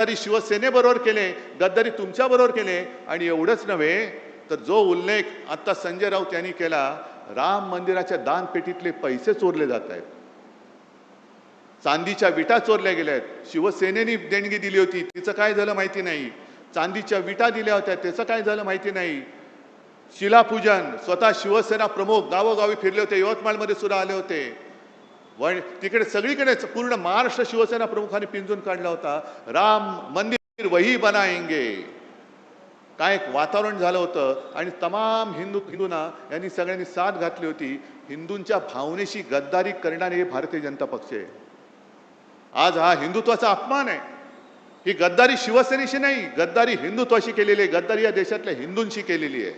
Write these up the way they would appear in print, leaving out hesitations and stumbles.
गद्दारी शिवसेनेबरोबर केले, गद्दारी तुमच्याबरोबर केले. आणि एवढंच नव्हे तर जो उल्लेख आता संजय राऊत यांनी केला, राम मंदिराच्या दानपेटीतले पैसे चोरले जात आहेत, चांदीच्या विटा चोरल्या गेल्या आहेत. शिवसेनेने देणगी दिली होती, तिचं काय झालं माहिती नाही. चांदीच्या विटा दिल्या होत्या, त्याचं काय झालं माहिती नाही. शिलापूजन स्वतः शिवसेना प्रमुख गावोगावी फिरले होते, यवतमाळमध्ये सुद्धा आले होते. तिकडे सगळीकडे पूर्ण महाराष्ट्र शिवसेना प्रमुखांनी पिंजून काढला होता. राम मंदिर वही बनाएंगे, काय एक वातावरण झालं होतं. आणि तमाम हिंदूंना यांनी सगळ्यांनी साथ घातली होती. हिंदूंच्या भावनेशी गद्दारी करणारे हे भारतीय जनता पक्ष आहे. आज हा हिंदुत्वाचा अपमान आहे. ही गद्दारी शिवसेनेशी नाही, गद्दारी हिंदुत्वाशी केलेली आहे, गद्दारी या देशातल्या हिंदूंशी केलेली आहे.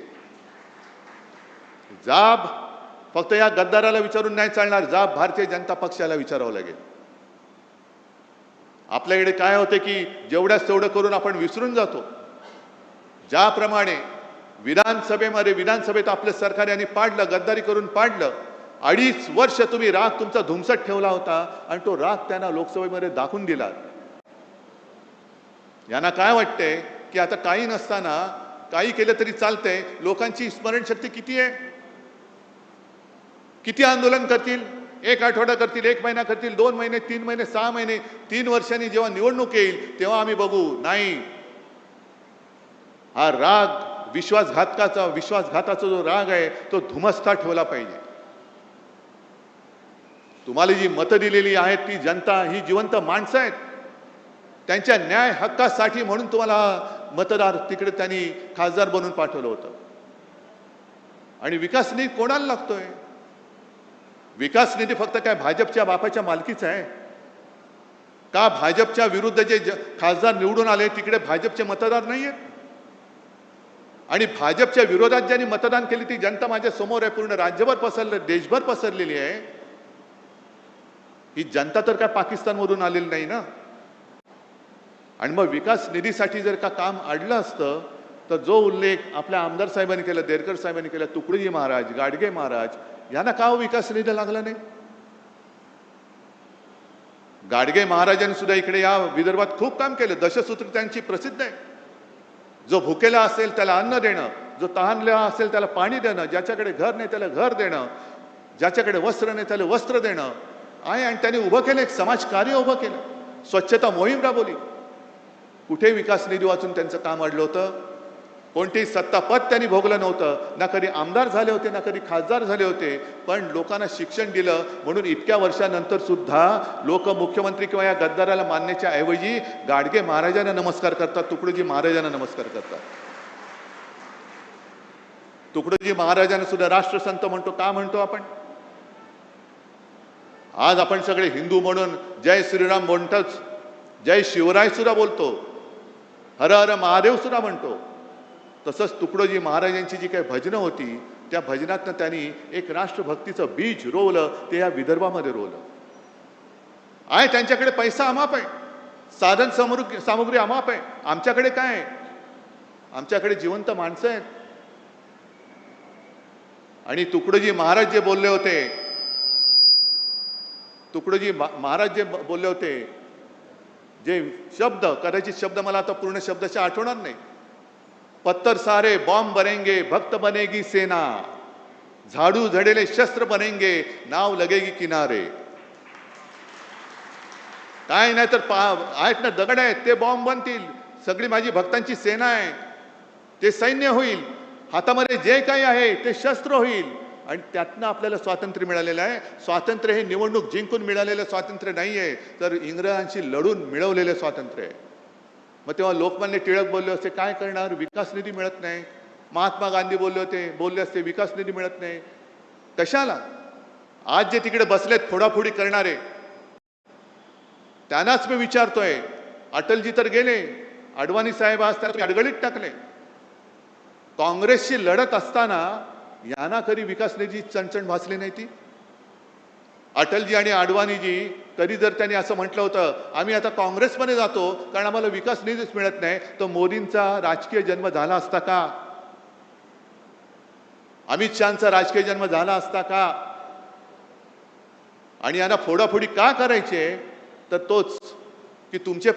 जाब फक्त या गद्दाराला विचारून नाही चालणार, जाब भारतीय जनता पक्षाला विचारावं लागेल. आपल्याकडे काय होते की जेवढ्याच तेवढं करून आपण विसरून जातो. ज्याप्रमाणे विधानसभेत आपलं सरकार यांनी पाडलं, गद्दारी करून पाडलं. 2.5 वर्ष तुम्ही राग तुमचा धुमसट ठेवला होता आणि तो राग त्यांना लोकसभेमध्ये दाखवून दिला. यांना काय वाटतंय की आता काही नसताना काही केलं तरी चालतंय. लोकांची स्मरणशक्ती किती आहे? किती आंदोलन करतील? 1 आठवडा करतील, 1 महिना करतील, 2 महिने, 3 महिने, 6 महिने, 3 वर्षांनी जेव्हा निवडणूक येईल तेव्हा आम्ही बघू. नाही, हा राग विश्वासघाताचा जो राग आहे तो धुमसता ठेवला पाहिजे. तुम्हाला जी मतं दिलेली आहेत ती जनता ही जिवंत माणसं आहेत. त्यांच्या न्याय हक्कासाठी म्हणून तुम्हाला मतदार तिकडे त्यांनी खासदार बनवून पाठवलं होतं. आणि विकास निधी कोणाला लागतोय? विकास निधी फक्त काय भाजपच्या बापाच्या मालकीचा आहे का? भाजपच्या विरुद्ध जे खासदार निवडून आले तिकडे भाजपचे मतदार नाही आहेत. आणि भाजपच्या विरोधात ज्यांनी मतदान केली ती जनता माझ्या समोर आहे, पूर्ण राज्यभर देशभर पसरलेली आहे. ही जनता तर काय पाकिस्तानमधून आलेली नाही ना. आणि मग विकास निधीसाठी जर का काम अडलं असतं तर जो उल्लेख आपल्या आमदार साहेबांनी केला, देरकर साहेबांनी केला, तुकडोजी महाराज, गाडगे महाराज यांना का विकास निधी लागला नाही? गाडगे महाराजांनी सुद्धा इकडे या विदर्भात खूप काम केलं. दशसूत्र त्यांची प्रसिद्ध आहे. जो भुकेला असेल त्याला अन्न देणं, जो तहानलेला असेल त्याला पाणी देणं, ज्याच्याकडे घर नाही त्याला घर देणं, ज्याच्याकडे वस्त्र नाही त्याला वस्त्र देणं आहे. आणि त्यांनी उभं केलं, एक समाजकार्य उभं केलं, स्वच्छता मोहीम राबवली. कुठे विकास निधी वाचून त्यांचं काम अडलं होतं? कोणतेही सत्तापद त्यांनी भोगलं नव्हतं. ना कधी आमदार झाले होते, ना कधी खासदार झाले होते. पण लोकांना शिक्षण दिलं म्हणून इतक्या वर्षानंतर सुद्धा लोक मुख्यमंत्री किंवा या गद्दाराला मानण्याच्या ऐवजी गाडगे महाराजांना नमस्कार करतात, तुकडोजी महाराजांना नमस्कार करतात. तुकडोजी महाराजांना सुद्धा राष्ट्रसंत म्हणतो. का म्हणतो आपण? आज आपण सगळे हिंदू म्हणून जय श्रीराम म्हणतोच, जय शिवराय सुद्धा बोलतो, हर हर महादेव सुद्धा म्हणतो. तसंच तुकडोजी महाराजांची जी काही भजनं होती त्या भजनातनं त्यांनी एक राष्ट्रभक्तीचं बीज रोवलं, ते या विदर्भामध्ये रोवलं आहे. त्यांच्याकडे पैसा अमाप आहे, साधन सामुग्री अमाप आहे. आमच्याकडे काय आहे? आमच्याकडे जिवंत माणसं आहेत. आणि तुकडोजी महाराज जे बोलले होते, जे शब्द, कदाचित शब्द मला आता पूर्ण शब्दाच्या आठवणार नाही. पत्थर सारे बॉम्ब बनेंगे, भक्त बनेगी सेना, झाडू झडेले शस्त्र बनेंगे, नाव लगेगी किनारे. काय नाही तर आहेत ना दगड आहेत, ते बॉम्ब बनतील. सगळी माझी भक्तांची सेना आहे, ते सैन्य होईल. हातामध्ये जे काही आहे ते शस्त्र होईल. आणि त्यातनं आपल्याला स्वातंत्र्य मिळालेलं आहे. स्वातंत्र्य हे निवडणूक जिंकून मिळालेलं स्वातंत्र्य नाही आहे, तर इंग्रजांशी लढून मिळवलेलं स्वातंत्र्य आहे. मग तेव्हा लोकमान्य टिळक बोलले असते, काय करणार, विकास निधी मिळत नाही. महात्मा गांधी बोलले असते, विकास निधी मिळत नाही. कशाला? आज जे तिकडे बसलेत फोडाफोडी करणारे त्यांनाच मी विचारतोय. अटलजी तर गेले, अडवाणी साहेब आज त्याला अडगळीत टाकले. काँग्रेसशी लढत असताना यांना कधी विकास निधी चणचण भासली नाही ती. अटलजी आणि अडवाणीजी कधी जर त्यांनी असं म्हटलं होतं आम्ही आता काँग्रेसमध्ये जातो कारण आम्हाला विकास निधीच मिळत नाही, तर मोदींचा राजकीय जन्म झाला असता का? अमित शहाचा राजकीय जन्म झाला असता का? आणि यांना फोडाफोडी का करायचे? तर तोच की तुमच्या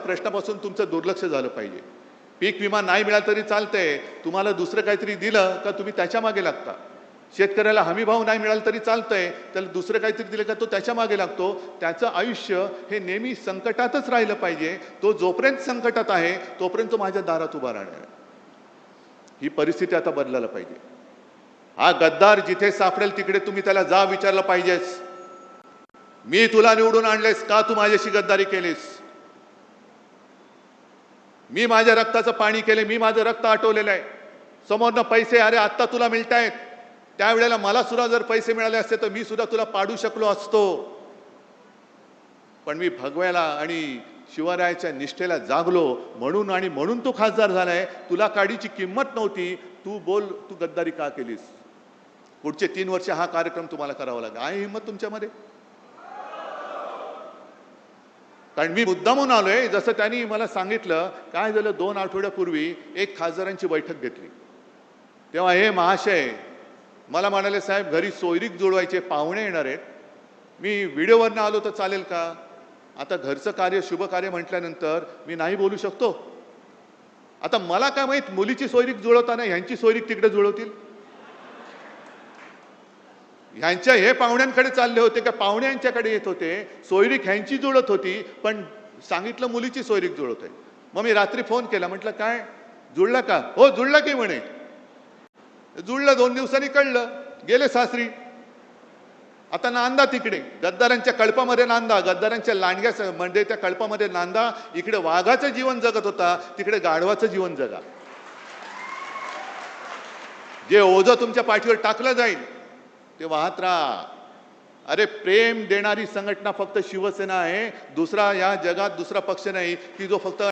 प्रश्नापासून तुमचं दुर्लक्ष झालं पाहिजे. पीक विमा नाही मिळाला तरी चालतंय, तुम्हाला दुसरं काहीतरी दिलं का तुम्ही त्याच्या मागे लागता. शेतकऱ्याला हमी भाव नाही मिळाला तरी चालतंय, त्याला दुसरं काहीतरी दिलं का तो त्याच्या मागे लागतो. त्याचं आयुष्य हे नेहमी संकटातच राहिलं पाहिजे. तो जोपर्यंत संकटात आहे तोपर्यंत तो माझ्या दारात उभा राहणार आहे. ही परिस्थिती आता बदलायला पाहिजे. हा गद्दार जिथे सापडेल तिकडे तुम्ही त्याला जा विचारलं पाहिजेस, मी तुला निवडून आणलेस का, तू माझ्याशी गद्दारी केलीस. मी माझ्या रक्ताचं पाणी केले, मी माझं रक्त आटवलेलं आहे. समोरनं पैसे अरे आत्ता तुला मिळतायत, त्यावेळेला मला सुद्धा जर पैसे मिळाले असते तर मी सुद्धा तुला पाडू शकलो असतो. पण मी भगव्याला आणि शिवरायाच्या निष्ठेला जागलो म्हणून तू खासदार झालाय. तुला काडीची किंमत नव्हती, तू बोल तू गद्दारी का केलीस. पुढचे 3 वर्ष हा कार्यक्रम तुम्हाला करावा लागेल. आहे हिंमत तुमच्यामध्ये? कारण मी मुद्दामून आलोय. जसं त्यांनी मला सांगितलं, काय झालं 2 आठवड्यापूर्वी एक खासदारांची बैठक घेतली, तेव्हा हे महाशय मला म्हणाले, साहेब घरी सोयरीक जुळवायचे, पाहुणे येणार आहेत, मी व्हिडिओवरनं आलो तर चालेल का. आता घरचं कार्य शुभ कार्य म्हटल्यानंतर मी नाही बोलू शकतो. आता मला काय माहित मुलीची सोयरीक जुळवताना ह्यांची सोयरीक तिकडे जुळवतील. ह्यांच्या हे पाहुण्यांकडे चालले होते का पाहुणे यांच्याकडे येत होते. सोयरीक ह्यांची जुळत होती पण सांगितलं मुलीची सोयरीक जुळवतोय. मग मी रात्री फोन केला, म्हटलं काय जुळला का. हो जुळला की म्हणे. जुळलं. 2 दिवसांनी कळलं, गेले सासरी. आता नांदा तिकडे गद्दारांच्या कळपामध्ये नांदा, गद्दारांच्या लांडग्या म्हणजे त्या कळपामध्ये नांदा. इकडे वाघाचं जीवन जगत होता, तिकडे गाढवाचं जीवन जगा. जे ओझं तुमच्या पाठीवर टाकलं जाईल ते वाहत राहा. अरे प्रेम देणारी संघटना फक्त शिवसेना आहे. दुसरा या जगात दुसरा पक्ष नाही की जो फक्त